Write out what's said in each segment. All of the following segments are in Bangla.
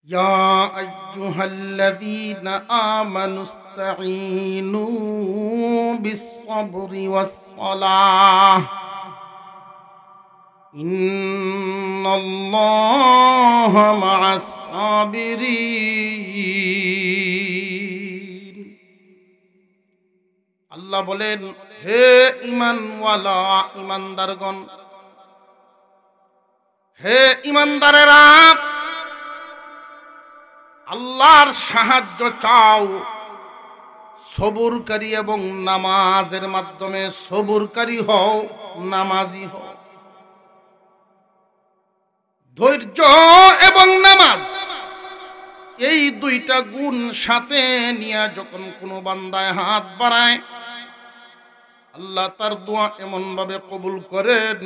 يا أيها الذين آمنوا استعينوا بالصبر والصلاة إن الله مع الصابرين। আল্লাহ বলেন, হে ঈমানওয়ালা ঈমানদারগণ, হে ঈমানদারেরা, আল্লাহর সাহায্য চাও সবুরকারী এবং নামাজের মাধ্যমে। সবুরকারী হও, নামাজি হও। ধৈর্য এবং নামাজ এই দুইটা গুণ সাথে নিয়ে যখন কোনো বান্দায় হাত বাড়ায়, আল্লাহ তার দোয়া এমন ভাবে কবুল করেন,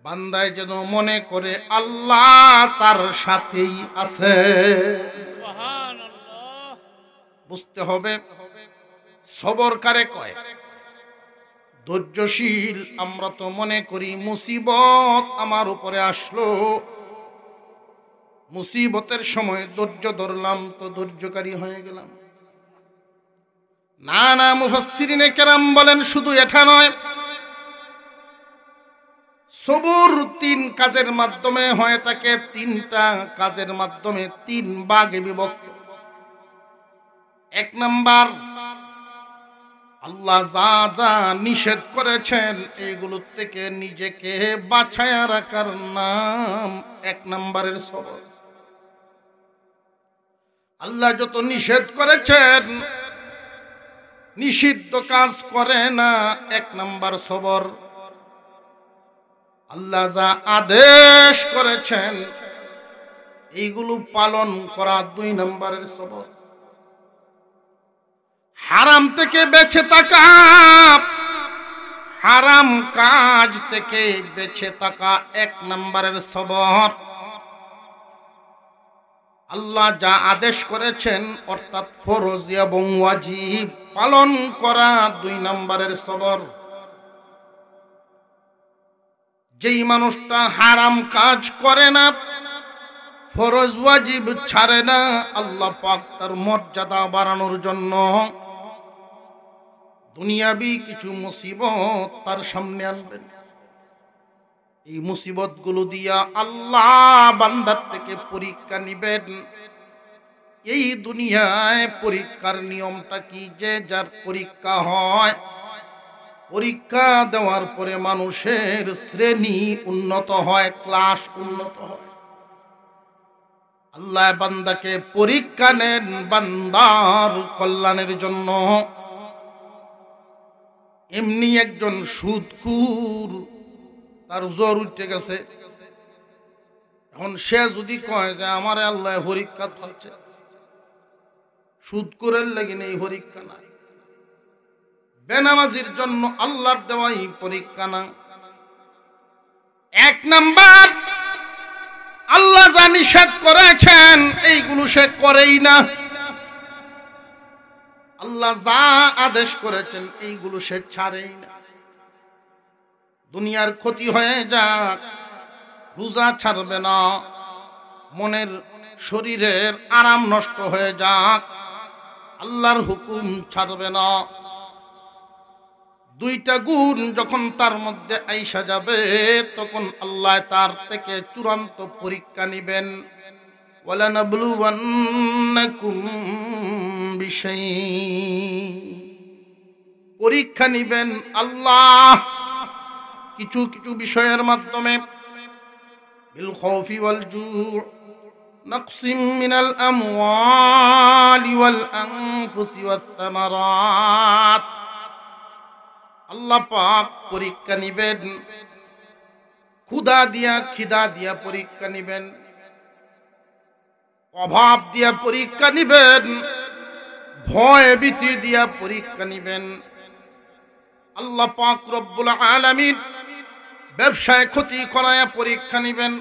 বান্দায় যেন মনে করে আল্লাহ তার সাথেই আছে। বুঝতে হবে সবর কারে কয়। ধৈর্যশীল আমরা তো মনে করি মুসিবত আমার উপরে আসলো, মুসিবতের সময় ধৈর্য ধরলাম তো ধৈর্যকারী হয়ে গেলাম। না না, মুফাসসিরিনে কেরাম বলেন শুধু এটা নয়, সবুর তিন কাজের মাধ্যমে হয়ে থাকে। তিনটা কাজের মাধ্যমে তিন ভাগে বিভক্ত। এক নাম্বার, আল্লাহ যা যা নিষেধ করেছেন এইগুলো থেকে নিজেকে বাঁচায় রাখার নাম এক নাম্বারের সবর। আল্লাহ যত নিষেধ করেছেন, নিষিদ্ধ কাজ করে না, এক নাম্বার সবর। আল্লাহ যা আদেশ করেছেন এইগুলো পালন করা দুই নম্বরের সবর। হারাম থেকে বেঁচে থাকা, হারাম কাজ থেকে বেঁচে থাকা এক নম্বরের সবর। আল্লাহ যা আদেশ করেছেন অর্থাৎ ফরজ এবং ওয়াজিব পালন করা দুই নম্বরের সবর। যেই মানুষটা হারাম কাজ করে না, ফরজ ওয়াজিব ছাড়ে না, আল্লাহ পাক তার মর্যাদা বাড়ানোর জন্য দুনিয়াবি কিছু মুসিবত তার সামনে আনবেন। এই মুসিবত গুলো দিয়া আল্লাহ বান্দার থেকে পরীক্ষা নিবেন। এই দুনিয়ায় পরীক্ষার নিয়মটা কি, যে যার পরীক্ষা হয়, পরীক্ষা দেওয়ার পরে মানুষের শ্রেণী উন্নত হয়, ক্লাস উন্নত হয়। আল্লাহ বান্দাকে পরীক্ষা নেন বান্দার কল্যাণের জন্য। এমনি একজন সুদখোর, তার জ্বর উঠে গেছে, এখন সে যদি কয় যে আমার আল্লাহ পরীক্ষা থাকছে, সুদখোরের লাগি নেই পরীক্ষা নাই। বেনামাজির জন্য আল্লাহর দেওয়াই পরীক্ষা না। এক নাম্বার, আল্লাহ যা নিষেধ করেছেন এইগুলো সে করেই না। আল্লাহ যা আদেশ করেছেন এইগুলো সে ছাড়েই না। দুনিয়ার ক্ষতি হয়ে যাক, রোজা ছাড়বে না। মনের শরীরের আরাম নষ্ট হয়ে যাক, আল্লাহর হুকুম ছাড়বে না। দুইটা গুণ যখন তার মধ্যে আইসা যাবে, তখন আল্লাহ তার থেকে চূড়ান্ত পরীক্ষা নিবেন। ওয়ালানাবলুওয়ান্নাকুম বিশাইইন, পরীক্ষা নিবেন আল্লাহ কিছু কিছু বিষয়ের মাধ্যমে। বিল খাউফি ওয়াল জু' নাকসিম মিনাল আমওয়ালি ওয়াল আনফুসি ওয়াত থামারাত। আল্লাহ পাক পরীক্ষা নিবেন, ক্ষুধা দিয়া খিদা দিয়া পরীক্ষা নিবেন, অভাব দিয়া পরীক্ষা নিবেন, ভয় ভীতি দিয়া পরীক্ষা নিবেন। আল্লাহ পাক রব্বুল আলামিন ব্যবসায় ক্ষতি করায়া পরীক্ষা নিবেন,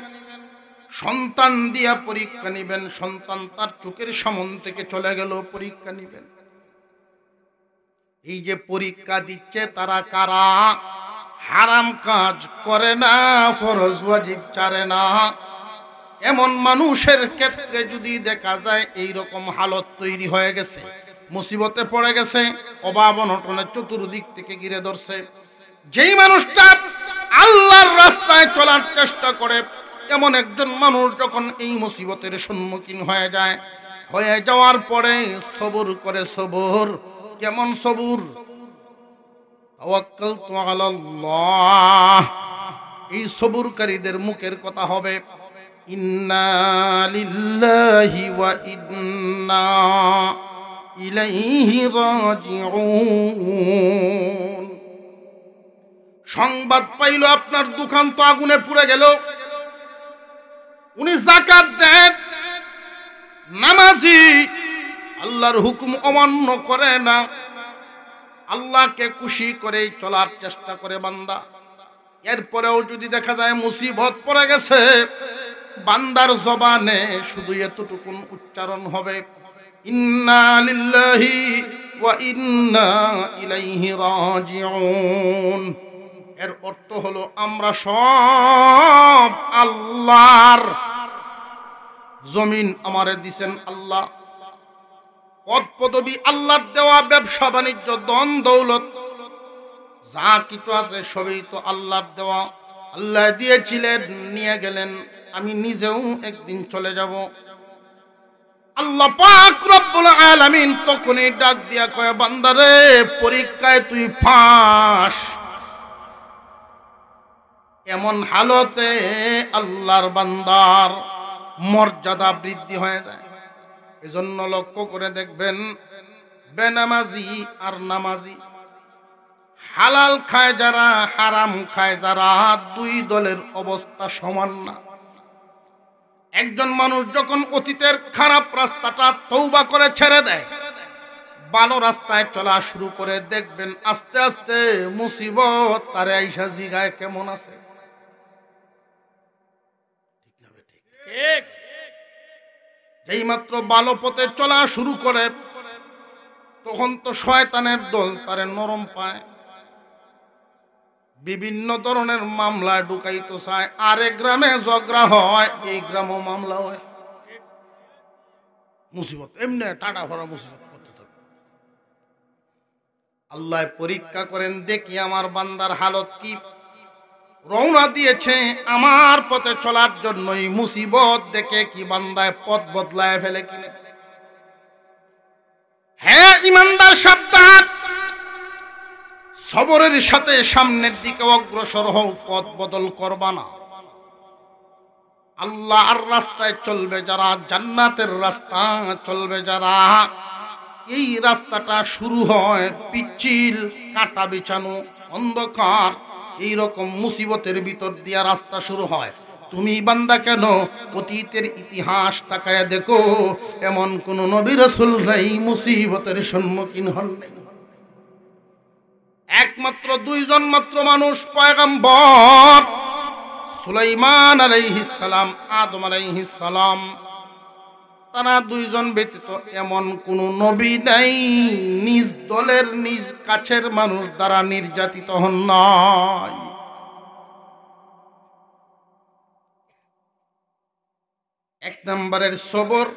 সন্তান দিয়া পরীক্ষা নিবেন, সন্তান তার চোখের সামনে থেকে চলে গেল পরীক্ষা নিবেন। এই যে পরীক্ষা দিচ্ছে তারা কারা? হারাম কাজ করে না, ফরজ ওয়াজিব ছাড়ে না, এমন মানুষের ক্ষেত্রে যদি দেখা যায় এই রকম হালত তৈরি হয়ে গেছে, মুসিবতে পড়ে গেছে, অভাব অনটনের চতুর্দিক থেকে ঘিরে ধরছে, যেই মানুষটা আল্লাহর রাস্তায় চলার চেষ্টা করে, এমন একজন মানুষ যখন এই মুসিবতের সম্মুখীন হয়ে যায়, হয়ে যাওয়ার পরে সবর করে, সবর কেমন সবর? তাওয়াক্কালতু আলাল্লাহ, এই সবরকারীদের মুখের কথা হবে ইন্না লিল্লাহি ওয়া ইন্না ইলাইহি রাজিউন। সংবাদ পাইল আপনার দোকান তো আগুনে পুড়ে গেল, উনি যাকাত দেন, নামাজি, আল্লাহর হুকুম অমান্য করে না, আল্লাহকে খুশি করে চলার চেষ্টা করে বান্দা, এরপরেও যদি দেখা যায় মুসিবত পড়ে গেছে, বান্দার জবানে শুধু এতটুকুন উচ্চারণ হবে ইন্না লিল্লাহি ওয়া ইন্না ইলাইহি রাজিউন। এর অর্থ হলো আমরা সব আল্লাহর, জমিন আমারে দিছেন আল্লাহ, পদ পদবী আল্লাহর দেওয়া, ব্যবসা বাণিজ্য ধন দৌলত যা কিছু আছে সবই তো আল্লাহর দেওয়া, আল্লাহ দিয়েছিলেন, নিয়ে গেলেন, আমি নিজেও একদিন চলে যাব। আল্লাহ পাক রব্বুল আলামিন তখনই ডাক দিয়া কয়, বান্দারে পরীক্ষায় তুই ফাঁস। এমন হালতে আল্লাহর বান্দার মর্যাদা বৃদ্ধি হয়ে যায়। এজন্য লক্ষ্য করে দেখবেন, বেনামাজি আর নামাজি, হালাল খায় যারা, হারাম খায় যারা, দুই দলের অবস্থা সমান না। একজন মানুষ যখন অতীতের খারাপ রাস্তাটা তওবা করে ছেড়ে দেয়, ভালো রাস্তায় চলা শুরু করে, দেখবেন আস্তে আস্তে মুসিবত তারে আইসা জিগায় কেমন আছে। যেই মাত্র ভালো পথে চলা শুরু করে, তখন তো শয়তানের দল তারে নরম পায়, বিভিন্ন ধরনের মামলায় ঢুকাইতে চায়। আরেক গ্রামে ঝগড়া হয়, এই গ্রামও মামলা হয়, মুসিবত এমনি টাটা ভরা মুসিবত করতে থাকে। আল্লাহ পরীক্ষা করেন, দেখি আমার বান্দার হালত কি। রওনা দিয়েছে আমার পথে চলার জন্যই, মুসিবত দেখে কি বান্দায় পথ বদলায় ফেলে কিনে? হ্যাঁ ইমানদার সাবধান, সবরের সাথে সামনের দিকে অগ্রসর হও, পথ বদল করবা না। আল্লাহর রাস্তায় চলবে যারা, জান্নাতের রাস্তা চলবে যারা, এই রাস্তাটা শুরু হয় পিচ্ছিল, কাঁটা বিছানো, অন্ধকার, এইরকম মুসিবতের ভিতর দিয়া রাস্তা শুরু হয়। তুমি বান্দা কেন অতীতের ইতিহাস তাকায় দেখো, এমন কোন নবী রাসূল নাই মুসিবতের সম্মুখীন হন নাই। একমাত্র দুইজন মাত্র মানুষ, পয়গম্বর সুলাইমান আলাইহিস সালাম, আদম আলাইহিস সালাম, তারা দুইজন ব্যতীত এমন কোন নবী নাই নিজ দলের, নিজ কাছের মানুষ দ্বারা নির্যাতিত হন নাই। এক নম্বরের সবর,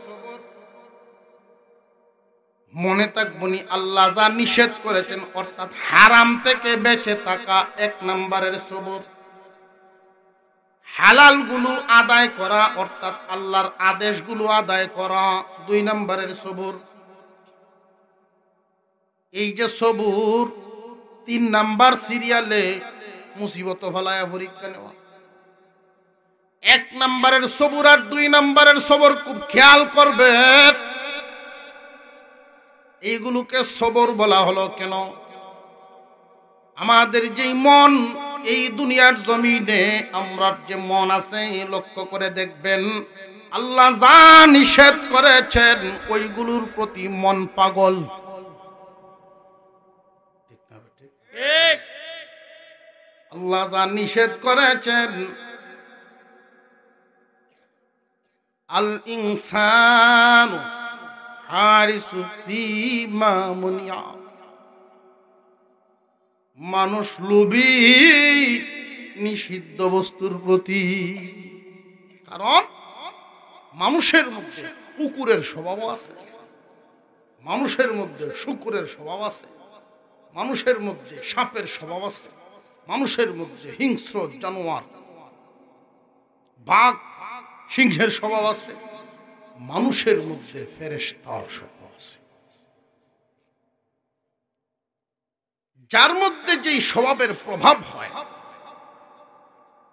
মনে থাকবনি আল্লাহ যা নিষেধ করেছেন, অর্থাৎ হারাম থেকে বেঁচে থাকা এক নম্বরের সবর। হালাল গুলো আদায় করা, অর্থাৎ আল্লাহর আদেশগুলো আদায় করা, দুই নম্বরের সবর। এই যে সবুর, তিন নাম্বার সিরিয়ালে মুসিবত ফলায়া পরীক্ষা নেওয়া। এক নম্বরের সবুর আর দুই নম্বরের সবর খুব খেয়াল করবে। এইগুলোকে সবর বলা হলো কেন? আমাদের যেই মন, এই দুনিয়ার জমিনে আমরা যে মন আছে, লক্ষ্য করে দেখবেন আল্লাহ যা নিষেধ করেছেন ওইগুলোর প্রতি মন পাগল। আল্লাহ যা নিষেধ করেছেন, আল ইনসানু হারিসু ফিমা মুনিয়া, মানুষ লোভী নিষিদ্ধ বস্তুর প্রতি। কারণ মানুষের মধ্যে কুকুরের স্বভাবও আছে, মানুষের মধ্যে শুকুরের স্বভাব আছে, মানুষের মধ্যে সাপের স্বভাব আছে, মানুষের মধ্যে হিংস্র জানোয়ার বাঘ সিংহের স্বভাব আছে, মানুষের মধ্যে ফেরেশতার স্বভাব আছে। যার মধ্যে যেই স্বভাবের প্রভাব হয়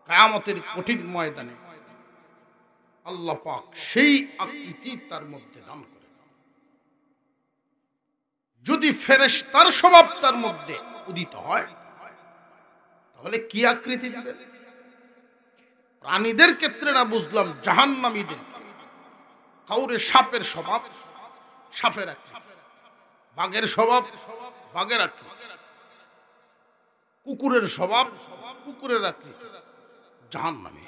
কিয়ামতের কঠিন ময়দানে আল্লাহ পাক সেই আকৃতি তার মধ্যে দান করে। যদি ফেরেশতার স্বভাব তার মধ্যে উদিত হয় তাহলে কি আকৃতি দিবে? প্রাণীদের ক্ষেত্রে না বুঝলাম, জাহান্নামীদের কাউরে সাপের স্বভাব সাপের আকৃতি, বাঘের স্বভাব বাঘের আকৃতি, কুকুরের স্বভাব কুকুরের আকৃতি, জাহান্নামী।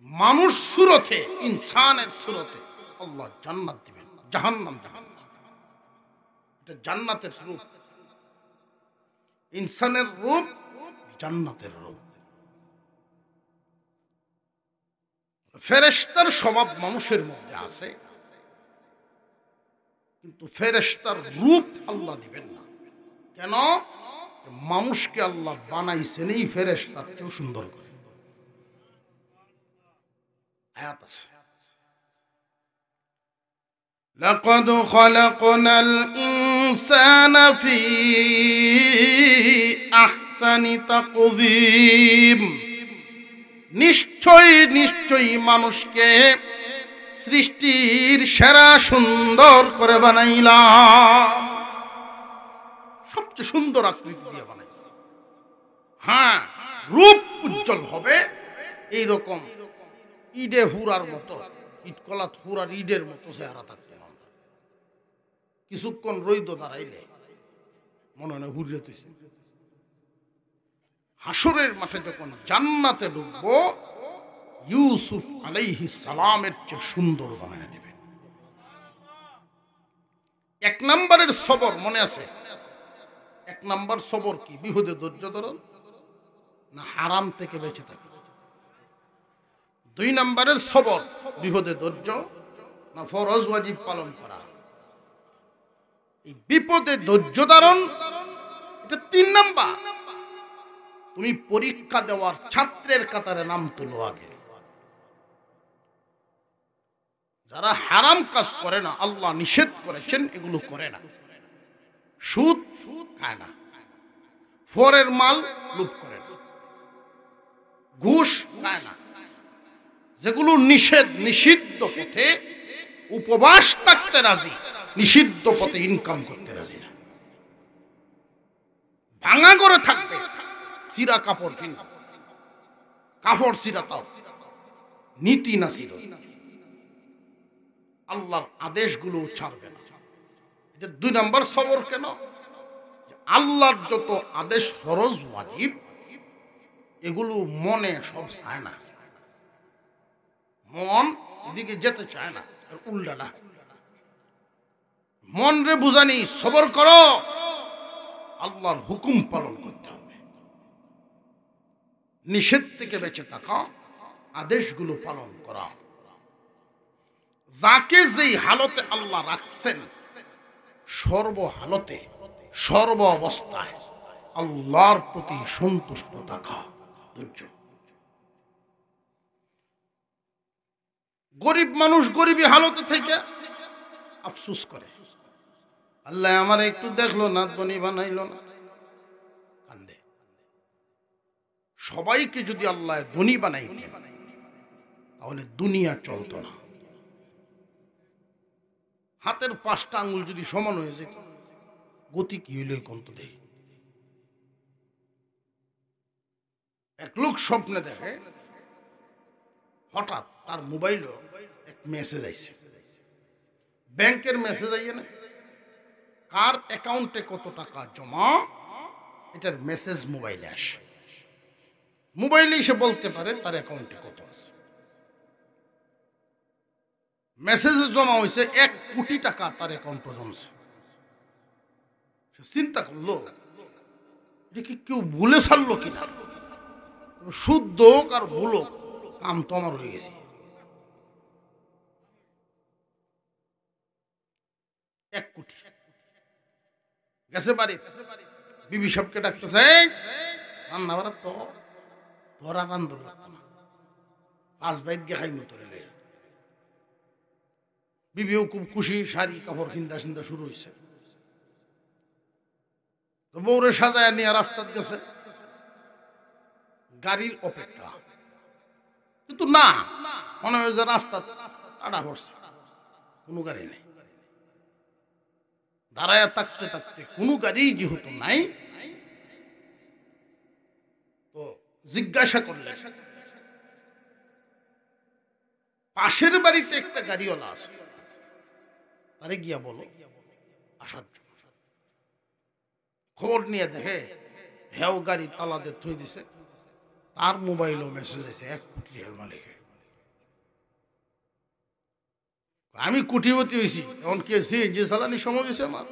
মানুষ সুরতে, ইনসানের সুরতে আল্লাহ জান্নাত দিবেন, জাহান্নাম দিবেন। এটা জান্নাতের রূপ, ইনসানের রূপ জান্নাতের রূপ। ফেরেশতার স্বভাব মানুষের মধ্যে আছে, কিন্তু ফেরেশতার রূপ আল্লাহ দিবেন না। কেন? মানুষকে আল্লাহ বানাইছেন এই ফেরেশতার চেয়েও সুন্দর করে। আয়াত আছে, লাকাদ খালাকনাল ইনসানা ফি আহসানি তাকওয়িম। নিশ্চয়ই নিশ্চয়ই মানুষকে সৃষ্টির সেরা সুন্দর করে বানাইলাম, সবচেয়ে সুন্দর আকৃতি দিয়ে বানাইছে। হ্যাঁ, রূপ উজ্জ্বল হবে এইরকম ইডে হুরার মতো, ইটকলাত হুরার ইডের মতো চেহারা থাকতে। কিছুক্ষণ রইদ দাঁড়াইলে মনে হয় হুরিয়ে তুইছে। হাসরের মাঠে যখন জান্নাতে ঢুকবো, ইউসুফ আলাইহিস সালামের চেয়ে সুন্দর বানায় দিবেন। এক নম্বরের সবর মনে আছে? এক নম্বর সবর কি? বিহুদে ধৈর্য ধরুন না হারাম থেকে বেঁচে থাকে। দুই নম্বরের সবর বিপদে ধৈর্য না ফরজ ওয়াজিব পালন করা। এই বিপদে ধৈর্য ধারণ, এটা তিন নাম্বার। তুমি পরীক্ষা দেওয়ার ছাত্রের কাতারে নাম তুলো আগে। যারা হারাম কাজ করে না, আল্লাহ নিষেধ করেছেন এগুলো করে না, সুদ খায় না, ফরের মাল লুট করে না, ঘুষ খায় না, যেগুলো নিষেধ নিষিদ্ধ পথে উপবাস থাকতে রাজি, নিষিদ্ধ পথে ইনকাম করতে রাজি না। ভাঙা করে থাকবে, চিরা কাপড় কিনবে, কাপড় চিরা তাও নীতি না ছিল, আল্লাহর আদেশগুলো ছাড়বে না। এটা দুই নম্বর সবর। কেন? আল্লাহর যত আদেশ ফরজ ওয়াজিব এগুলো মনে সব চায় না, মন এদিকে যেতে চায় না, উল্টাটা মন রে বুঝানি সবর করো, আল্লাহর হুকুম পালন করতে হবে, নিষেধ থেকে বেঁচে থাকা, আদেশগুলো পালন করা। যাকে যেই হালতে আল্লাহ রাখছেন, সর্ব হালতে সর্ব অবস্থায় আল্লাহর প্রতি সন্তুষ্ট থাকা ধৈর্য। গরিব মানুষ গরিবী হালতে থেকে আফসোস করে, আল্লাহ আমার একটু দেখলো না, ধনী বানাইলো না, কান্দে। সবাইকে যদি আল্লাহ ধনী বানাইতেন তাহলে দুনিয়া চলতো না। হাতের 5টা আঙ্গুল যদি সমান হয়ে যেত, গতি কি হইলে কন্ত দেয়। এক লোক স্বপ্নে দেখে হঠাৎ তার মোবাইলে এক মেসেজ আইছে, ব্যাংকের মেসেজ আইয়ে না, কার অ্যাকাউন্টে কত টাকা জমা, এটার মেসেজ মোবাইলে আসে। মোবাইলে এসে বলতে পারে তার অ্যাকাউন্টে কত আছে। মেসেজে জমা হয়েছে 1 কোটি টাকা তার অ্যাকাউন্টে জমছে। সে চিন্তা করলো, এটা কি কেউ ভুলে ছাড়লো কিনা, শুদ্ধ আর ভুলো কাম তো আমার হয়ে গেছে। 1 কোটি গেছে বাড়ি। বিবি সাহেবকে ডাকতেছে, এই রান্না বাড়া তো তোরা রান্ধর লাগতো না, 5 বাইত গিয়ে খাইমু তোরে লইয়া। বিবিও খুব খুশি, শাড়ি কাপড় কিনতে শুরু হয়েছে। তো বউরে সাজায় নিয়ে রাস্তার গেছে, গাড়ির অপেক্ষা, কিন্তু না, মনে হয় যে রাস্তা টাটা পড়ছে, কোনো গাড়ি নেই। দাঁড়ায় থাকতে থাকতে কোনো গাড়ি যেহেতু নাই, তো জিজ্ঞাসা করলেন পাশের বাড়িতে একটা গাড়িওয়ালা আছে, তারে গিয়া বলো আসার জন্য। খবর নিয়ে দেখে হেও গাড়ি তালাতে থই দিছে, তার মোবাইলও মেসেজ আছে 1 কোটি টাকার মালিক। আমি কোটিপতি হয়েছি, এখন কি সিএনজি চালানি সময় গেছে আমার,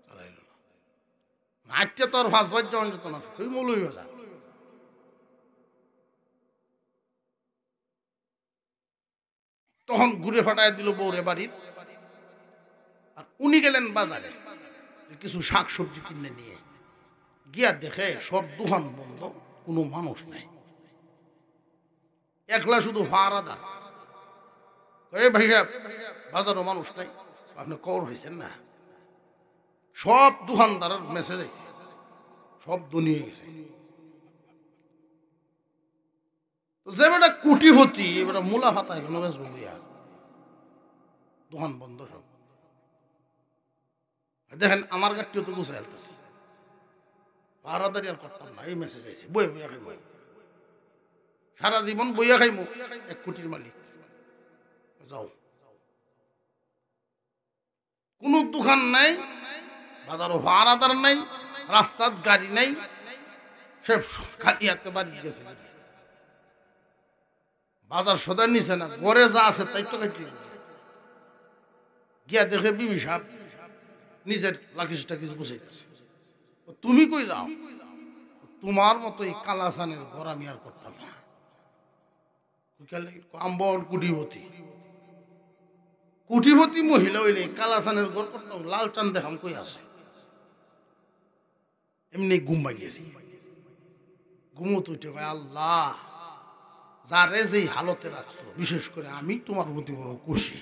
চালাইল না। নাটটা তো আর 5 বাইত যাওয়া যেত না, তুই মৌলভী বাজার। তখন ঘুরে ফাটায় দিল বউরে বাড়ি, আর উনি গেলেন বাজারে কিছু শাক সবজি কিনে নিয়ে। গিয়া দেখে সব দোকান বন্ধ, কোনো মানুষ নাই, একলা শুধু ফারাদার। এই ভাই সাহেব, বাজারও মানুষ নাই, আপনি কর হয়েছেন না? সব দোকানদারের মেসেজ আছে, সব দুনিয়ে গেছে। তো যে বেটা কোটিপতি, এবার মূলা ফাতা এগুলো বেসবো দিয়া, দোকান বন্ধ সব। দেখেন আমার গাড়িও তো গুছাই আলতেছে, পাহারাদারি আর করতাম না, এই মেসেজ আছে বই বইয়া খাইমু, সারা জীবন বইয়া খাইমু, 1 কোটির মালিক। যাও, কোন দোকান নাই, বাজারও পাহারাদার নাই, রাস্তার গাড়ি নাই, সব খালি হাতে বাড়ি গেছে। বাজার সদার নিছে না, ঘরে যা আছে তাই তো খাইতে গিয়া দেখে বিবি সাহেব নিজের লাকিস টাকিস গুছাইতেছে। তুমি কই যাও? তোমার মতো এই কালাসানের ঘর আমি আর করতাম না, আম্বর কুটিপতি, কুটিপতি মহিলা হইলে কালাসানের ঘর করতাম, লাল চান দেখাম কই আছে। এমনি ঘুম ভাগিয়েছি, ঘুমত উঠে ভাই আল্লাহ, যারে যেই হালতে রাখছো, বিশেষ করে আমি তোমার প্রতি বড় খুশি।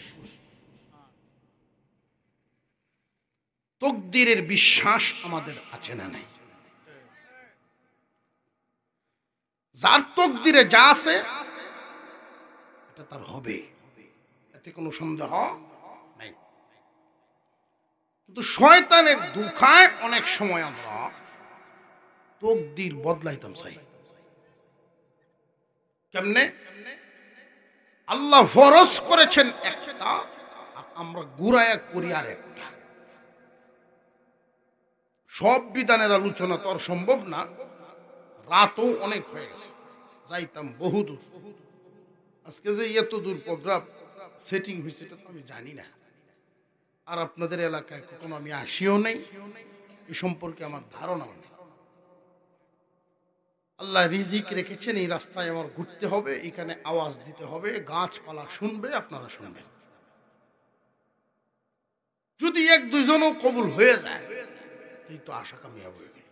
তকদিরের বিশ্বাস আমাদের আছে না নাই? যার তকদিরে যা আছে এটা তার হবে, এতে কোনো সন্দেহ নাই। কিন্তু শয়তানের দুখায় অনেক সময় আমরা তকদির বদলাইতাম চাই। কেমনে? আল্লাহ ফরজ করেছেন একটা, আর আমরা ঘুরায়া করি আর একটা। সব বিধানের আলোচনা তো আর সম্ভব না, রাতও অনেক হয়ে গেছে, যাইতাম বহুদূর। আজকে যে এত দূর প্রোগ্রাম সেটিং হয়েছে এটা তো আমি জানি না, আর আপনাদের এলাকায় কখনো আমি আসিও নেই, এ সম্পর্কে আমার ধারণাও নেই। আল্লাহ রিজিক রেখেছেন, এই রাস্তায় আমার ঘুরতে হবে, এখানে আওয়াজ দিতে হবে, গাছপালা শুনবে, আপনারা শুনবেন। যদি 1-2 জনও কবুল হয়ে যায়, এই তো আশা কামিয়াব হয়ে গেল।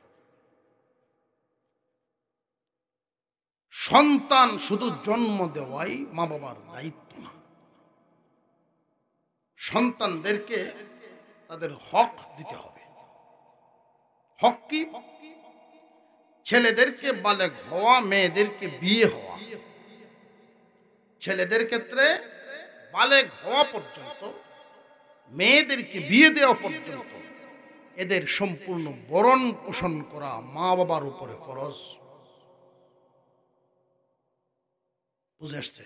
সন্তান শুধু জন্ম দেওয়াই মা বাবার দায়িত্ব না, সন্তানদেরকে তাদের হক দিতে হবে। হক কি? ছেলেদেরকে বালেগ হওয়া, মেয়েদেরকে বিয়ে হওয়া। ছেলেদের ক্ষেত্রে বালেগ হওয়া পর্যন্ত, মেয়েদেরকে বিয়ে দেওয়া পর্যন্ত এদের সম্পূর্ণ ভরণ পোষণ করা মা বাবার উপরে ফরজ। বুঝে আসছে?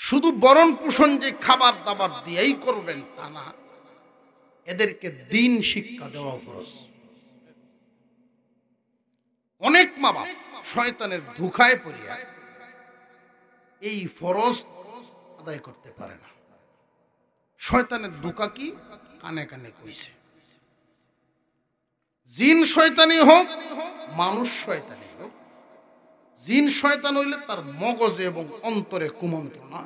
শুধু ভরণ পোষণ যে খাবার দাবার দিয়েই করবেন তা না, এদেরকে দিন শিক্ষা দেওয়া ফরজ। অনেক মা বাপ শয়তানের ধোঁকায় পড়িয়া এই ফরজ আদায় করতে পারে না। শয়তানের ধোঁকা কি? কানে কানে কইছে। জিন শয়তানি হোক, মানুষ শয়তানি হোক, জিন শয়তান হইলে তার মগজে এবং অন্তরে কুমন্ত্রণা,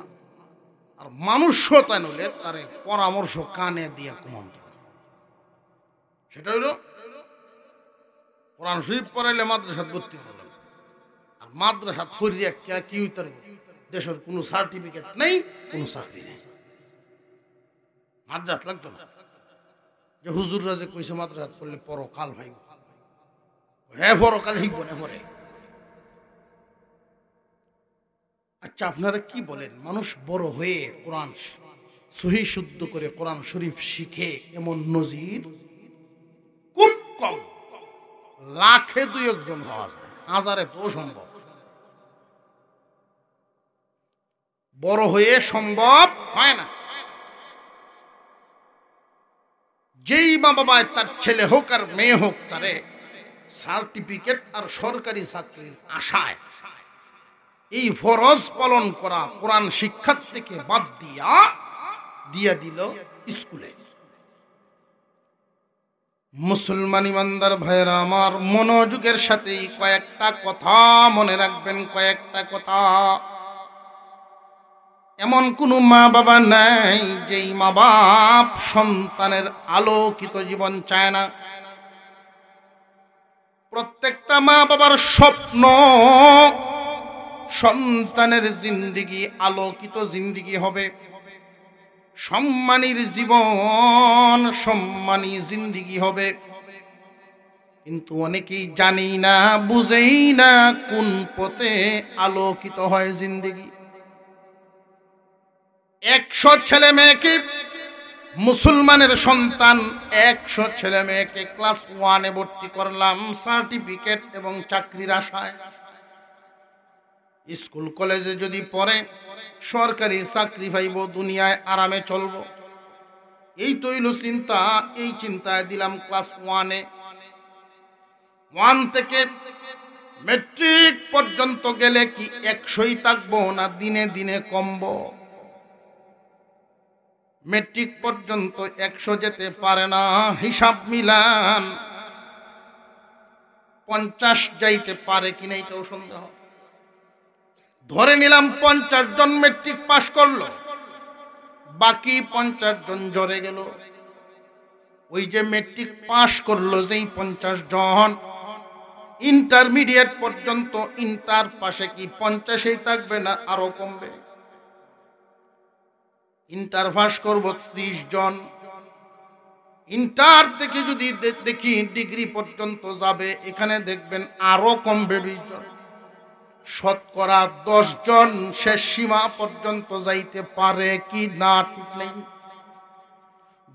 আর মানুষ শয়তান হলে তারে পরামর্শ কানে দিয়ে কমান্ত, সেটা হলো কোরআন শরীফ পড়াইলে মাদ্রাসাত ভর্তি হলো, আর মাদ্রাসাত ফরিয়া কি হইতে দেশের কোনো সার্টিফিকেট নেই, কোনো চাকরি নেই, মাদ্রাসাত লাগতো না। যে হুজুররা যে কইছে মাদ্রাসাত পড়লে পরকাল ভাই, হ্যাঁ পরকাল শিখব না পরে। আচ্ছা আপনারা কি বলেন, মানুষ বড় হয়ে কোরআন সহি শুদ্ধ করে কোরআন শরীফ শিখে এমন নজির খুব কম, লাখে দুই একজন হওয়া যায়, হাজারে তো সম্ভব। বড় হয়ে সম্ভব হয় না। যেই মা বাবায় তার ছেলে হোক আর মেয়ে হোক তারে সার্টিফিকেট আর সরকারি চাকরির আশায় এই ফরজ পালন করা কোরআন শিক্ষার থেকে বাদ দিয়া দিল স্কুলে। মুসলমান ইমানদার ভাইয়েরা আমার, মনোযোগের সাথে কয়েকটা কথা মনে রাখবেন, কয়েকটা কথা। এমন কোন মা বাবা নাই যেই মা বাপ সন্তানের আলোকিত জীবন চায় না। প্রত্যেকটা মা বাবার স্বপ্ন সন্তানের জিন্দিগি আলোকিত জিন্দিগি হবে, সম্মানীর জীবন, সম্মানী জিন্দিগি হবে। কিন্তু অনেকেই জানি না, বুঝেই না কোন পথে আলোকিত হয় জিন্দিগি। 100 ছেলে মেয়েকে, মুসলমানের সন্তান 100 ছেলে মেয়েকে ক্লাস 1-এ ভর্তি করলাম সার্টিফিকেট এবং চাকরির আশায়। স্কুল কলেজে যদি পড়ে সরকারি চাকরি পাইব, দুনিয়ায় আরামে চলব, এই তো হইল চিন্তা। এই চিন্তায় দিলাম ক্লাস 1-এ। 1 থেকে মেট্রিক পর্যন্ত গেলে কি 100ই থাকবো না দিনে দিনে কমবো? মেট্রিক পর্যন্ত 100 যেতে পারে না, হিসাব মিলান 50 যাইতে পারে কিনা এটাও সন্দেহ। ধরে নিলাম 50 জন মেট্রিক পাস করলো, বাকি 50 জন জড়ে গেল। ওই যে মেট্রিক পাস করলো যেই 50 জন, ইন্টারমিডিয়েট পর্যন্ত ইন্টার পাশে কি 50-এই থাকবে না আরো কমবে? ইন্টার পাস করব 30 জন, ইন্টার থেকে যদি দেখি ডিগ্রি পর্যন্ত যাবে, এখানে দেখবেন আরো কমবে 20 জন। শতকরা 10 জন শেষ সীমা পর্যন্ত যাইতে পারে কি না ঠিক নেই।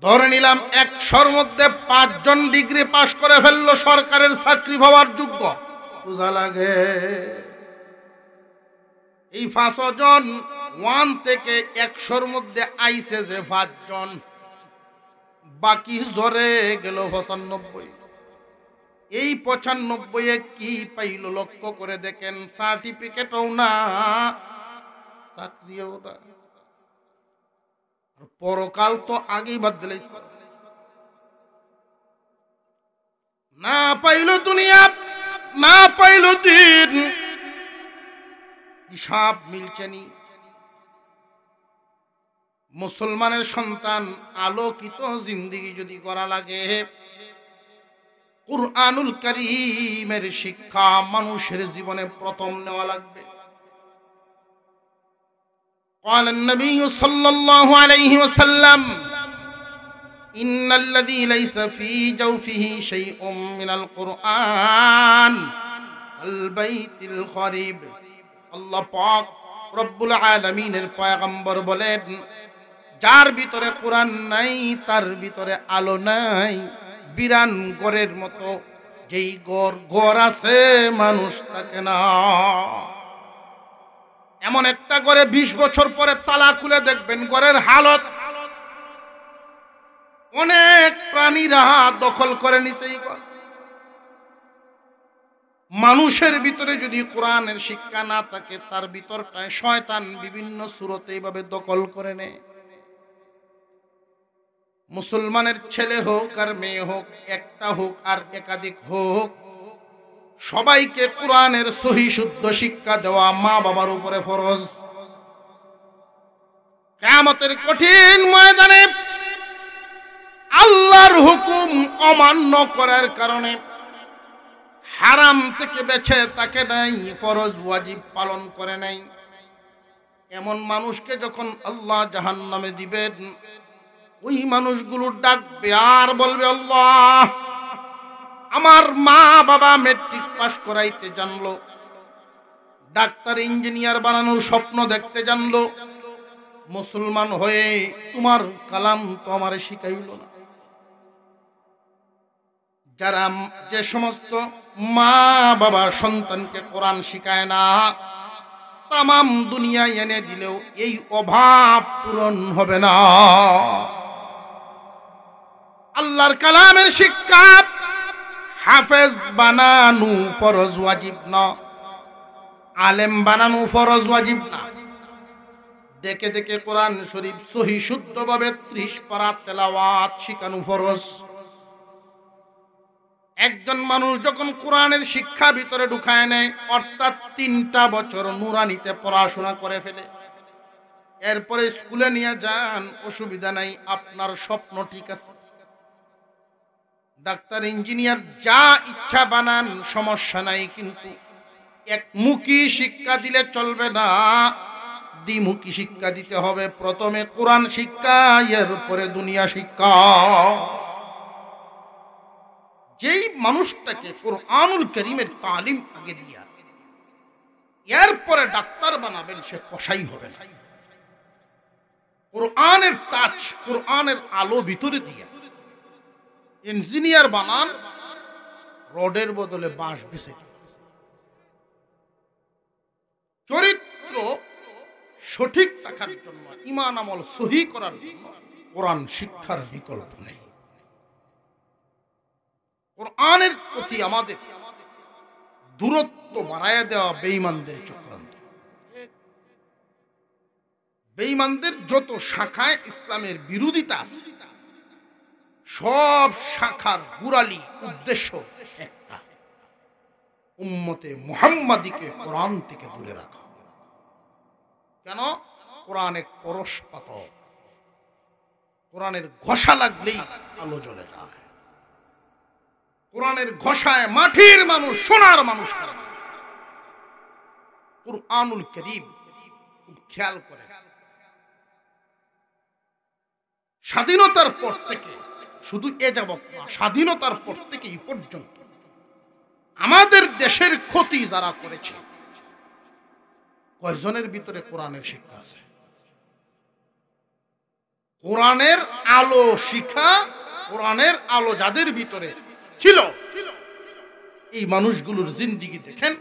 ধরে নিলাম 100-র মধ্যে 5 জন ডিগ্রি পাস করে ফেললো, সরকারের চাকরি পাওয়ার যোগ্য। বুঝা লাগে? এই 5 জন 1 থেকে 100-র মধ্যে আইছে যে 5 জন, বাকি জরে গেল 95। এই 95-এ কি পাইল লক্ষ্য করে দেখেন, সার্টিফিকেটও না, চাকরিও না। পরকাল তো আগেই বাদ দিলে, না পাইল দুনিয়া, না পাইল দিন, হিসাব মিলছে নি। মুসলমানের সন্তান আলোকিত জিন্দিগি যদি করা লাগে, কুরআনুল কারীমের শিক্ষা মানুষের জীবনে প্রথম নেওয়া লাগবে। قال النبي صلى الله عليه وسلم إن الذي ليس في جوفه شيء من القرآن البيت الخريب। আল্লাহ পাক রব্বুল আলামিনের পয়গম্বর বলেন, যার ভিতরে কোরআন নাই তার ভিতরে আলো নাই। বিরান ঘরের মতো যেই ঘর আছে মানুষ থাকে না। এমন একটা ঘরে 20 বছর পরে তালা খুলে দেখবেন ঘরের হালত, অনেক প্রাণীরা দখল করে নিছে এই ঘর। মানুষের ভিতরে যদি কোরআনের শিক্ষা না থাকে, তার ভিতরটায় শয়তান বিভিন্ন সূরতে এইভাবে দখল করে নেয়। মুসলমানের ছেলে হোক আর মেয়ে হোক, একটা হোক আর একাধিক হোক, সবাইকে কোরআনের সহি শুদ্ধ শিক্ষা দেওয়া মা বাবার উপরে ফরজ। কিয়ামতের কঠিন ময়দানে আল্লাহর হুকুম অমান্য করার কারণে হারাম থেকে বেঁচে তাকে নাই, ফরজ ওয়াজিব পালন করে নাই, এমন মানুষকে যখন আল্লাহ জাহান্নামে দিবেন, ওই মানুষগুলো ডাকবে আর বলবে, আল্লাহ, আমার মা বাবা মেট্রিক পাস করাইতে জানলো, ডাক্তার ইঞ্জিনিয়ার বানানোর স্বপ্ন দেখতে জানলো, মুসলমান হয়ে তোমার কালাম তো আমারে শিখাইল না। যারা যে সমস্ত মা বাবা সন্তানকে কোরআন শিখায় না, তামাম দুনিয়ায় এনে দিলেও এই অভাব পূরণ হবে না। আল্লাহর কালামের শিক্ষা হাফেজ বানানো ফরজ ওয়াজিব না, আলেম বানানো ফরজ ওয়াজিব না। দেখে দেখে কোরআন শরীফ সহি শুদ্ধভাবে 30 পারা তেলাওয়াত শিখানো ফরজ। একজন মানুষ যখন কোরআনের শিক্ষা ভিতরে ঢুকায় নেয়, অর্থাৎ 3টা বছর নুরানিতে পড়াশোনা করে ফেলে, এরপরে স্কুলে নিয়ে যান, অসুবিধা নাই, আপনার স্বপ্ন ঠিক আছে, ডাক্তার ইঞ্জিনিয়ার যা ইচ্ছা বানান, সমস্যা নাই, কিন্তু একমুখী শিক্ষা দিলে চলবে না, দ্বিমুখী শিক্ষা দিতে হবে। প্রথমে কোরআন শিক্ষা, এরপরে দুনিয়া শিক্ষা। যেই মানুষটাকে কোরআনুল কারীমের তালিম আগে দিয়া এরপরে ডাক্তার বানাবেন, সে কসাই হবে না। কোরআনের টাচ, কোরআনের আলো ভিতরে দিয়া ইঞ্জিনিয়ার বানান, রডের বদলে বাঁশ বিছে। চরিত্র সঠিক থাকার জন্য, ঈমান আমল সহি করার জন্য কোরআন শিক্ষার বিকল্প নেই। কোরআনের প্রতি আমাদের দূরত্ব বাড়াইয়া দেওয়া বেঈমানদের চক্রান্ত। বেঈমানদের যত শাখায় ইসলামের বিরোধিতা আছে, সব শাখার গুরালি উদ্দেশ্য একটা, উম্মতে মুহাম্মাদিকে কোরআন থেকে দূরে রাখা। কেন? কোরআন এক পরশপাতক, কোরআনের ঘষা লাগলেই আলো জ্বলে যায়। কোরআনের ঘষায় মাটির মানুষ সোনার মানুষ করে। কুরআনুল কারীম খুব খেয়াল করে, স্বাধীনতার পর থেকে, শুধু এ যাবত না, স্বাধীনতার পর থেকে এই পর্যন্ত আমাদের দেশের ক্ষতি যারা করেছে, কয়জনের ভিতরে কোরআনের শিক্ষা আছে? কোরআনের আলো শিখা, কোরআনের আলো যাদের ভিতরে ছিল, এই মানুষগুলোর জিন্দেগি দেখেন,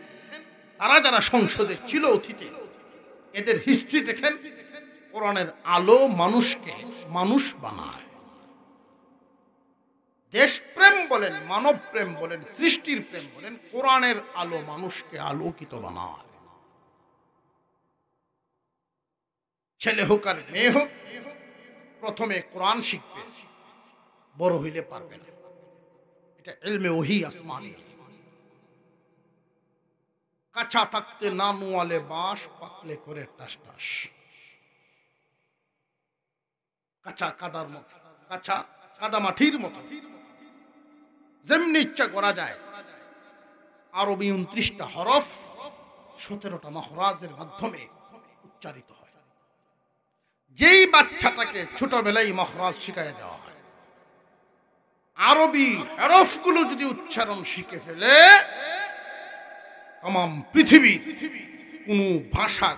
তারা যারা সংসদে ছিল অতীতে, এদের হিস্ট্রি দেখেন। কোরআনের আলো মানুষকে মানুষ বানায়। দেশপ্রেম বলেন, মানব প্রেম বলেন, সৃষ্টির প্রেম বলেন, কোরআনের আলো মানুষকে আলোকিত বানায়। ছেলে হোক আর মেয়ে হোক, প্রথমে কোরআন শিখবে, বড় হইলে পারবে না। এটা ইলমে ওহী আসমানী। কাঁচা থাকতে না নোয়ালে বাঁশ, পাকলে করে টাস টাস। কাঁচা কাদার মতো, কাঁচা কাদা মাটির মতো, যেমনি ইচ্ছা করা যায়। আরবি 29টা হরফ 17টা মাখরাজের মাধ্যমে উচ্চারিত হয়। যেই বাচ্চাটাকে ছোটবেলায় মাখরাজ শিখায় দেওয়া হয়, আরবি হরফগুলো যদি উচ্চারণ শিখে ফেলে, তাম পৃথিবী কোনো ভাষা,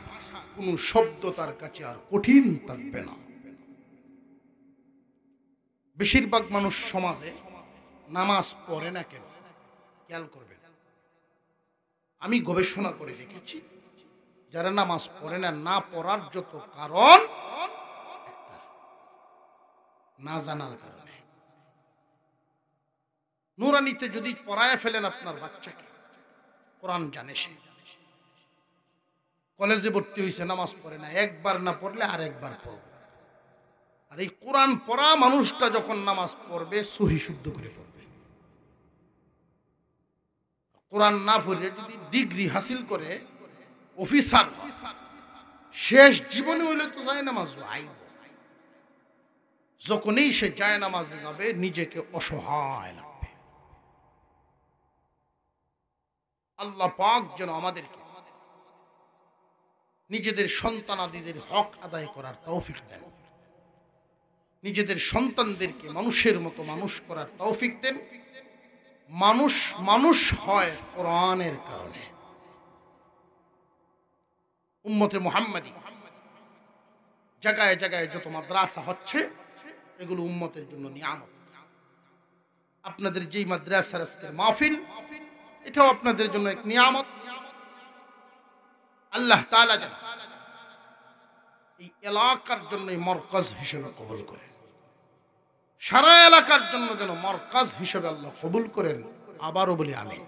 কোনো শব্দ তার কাছে আর কঠিন থাকবে না। বেশিরভাগ মানুষ সমাজে নামাজ পড়ে না কেন? খেয়াল করবেন, আমি গবেষণা করে দেখেছি, যারা নামাজ পড়ে না, না পড়ার যত কারণ, না জানার কারণে। নুরানিতে যদি পড়ায় ফেলেন আপনার বাচ্চাকে, কোরআন জানে সে, কলেজে ভর্তি হয়েছে, নামাজ পড়ে না, একবার না পড়লে আর একবার পড়বে। আর এই কোরআন পড়া মানুষটা যখন নামাজ পড়বে, সহি শুদ্ধ করে পড়বে। কোরআন না পড়লে যদি ডিগ্রি হাসিল করে অফিসার, শেষ জীবনে হইলে তো যায় নামাজ আইব। যখনই সে যায় নামাজে যাবে নিজেকে অসহায় লাগবে। আল্লাহ পাক যেন আমাদেরকে নিজেদের সন্তানাদিদের হক আদায় করার তৌফিক দেন, নিজেদের সন্তানদেরকে মানুষের মতো মানুষ করার তৌফিক দেন। মানুষ মানুষ হয় কোরআনের কারণে। উম্মতে মুহাম্মাদি জায়গায় জায়গায় যত মাদ্রাসা হচ্ছে এগুলো উম্মতের জন্য নিয়ামত। আপনাদের যেই মাদ্রাসার আজকের মাহফিল, এটাও আপনাদের জন্য এক নিয়ামত। আল্লাহ তাআলা যেন এই এলাকার জন্য মরকজ হিসেবে কবুল করেন, সারা এলাকার জন্য যেন মরকজ হিসেবে আল্লাহ কবুল করেন। আবারও বলি আমিন।